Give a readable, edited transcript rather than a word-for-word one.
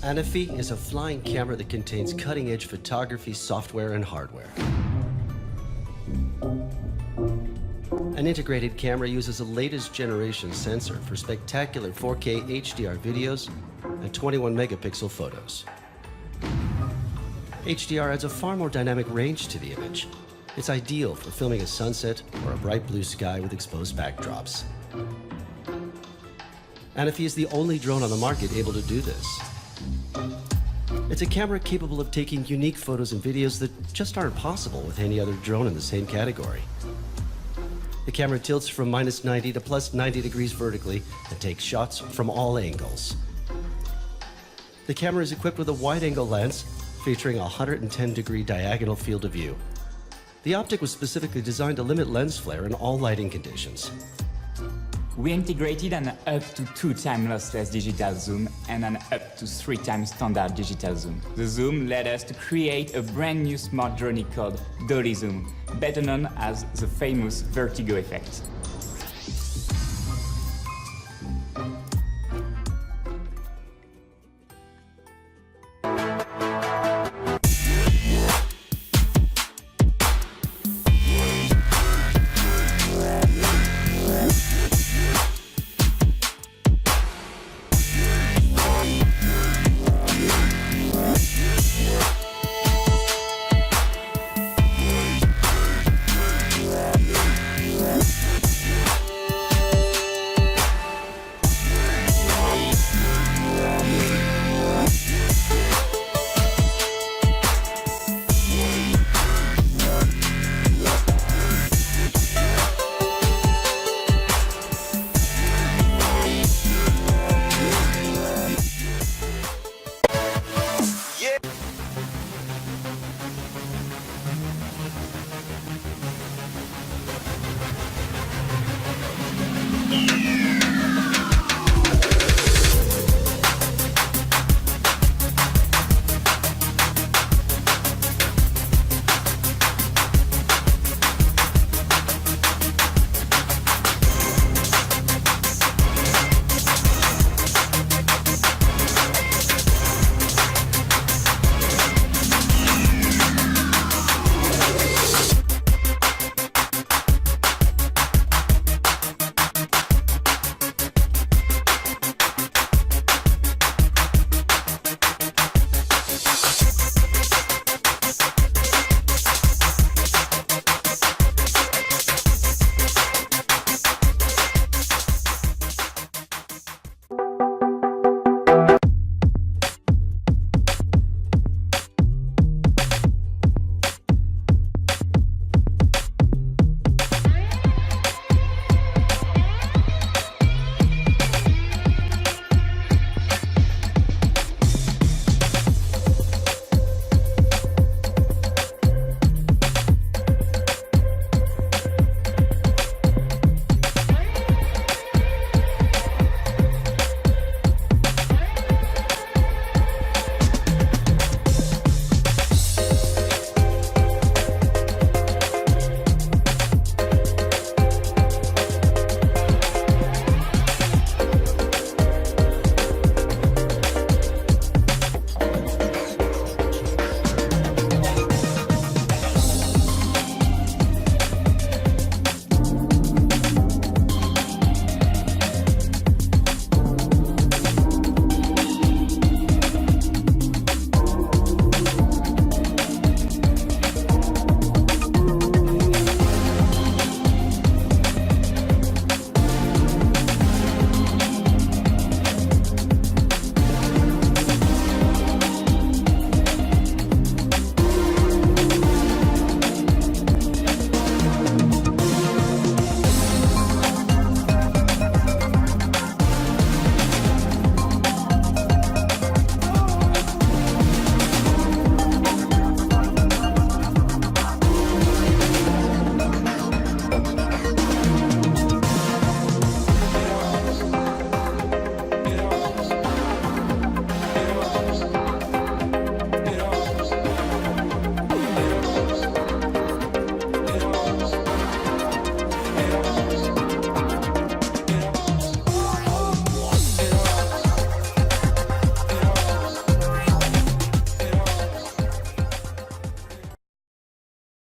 Anafi is a flying camera that contains cutting-edge photography software and hardware. An integrated camera uses a latest generation sensor for spectacular 4K HDR videos and 21 megapixel photos. HDR adds a far more dynamic range to the image. It's ideal for filming a sunset or a bright blue sky with exposed backdrops. Anafi is the only drone on the market able to do this. It's a camera capable of taking unique photos and videos that just aren't possible with any other drone in the same category. The camera tilts from -90 to +90 degrees vertically and takes shots from all angles. The camera is equipped with a wide-angle lens featuring a 110-degree diagonal field of view. The optic was specifically designed to limit lens flare in all lighting conditions. We integrated an up to 2 times lossless digital zoom and an up to 3 times standard digital zoom. The zoom led us to create a brand new smart drone called Dolly Zoom, better known as the famous vertigo effect.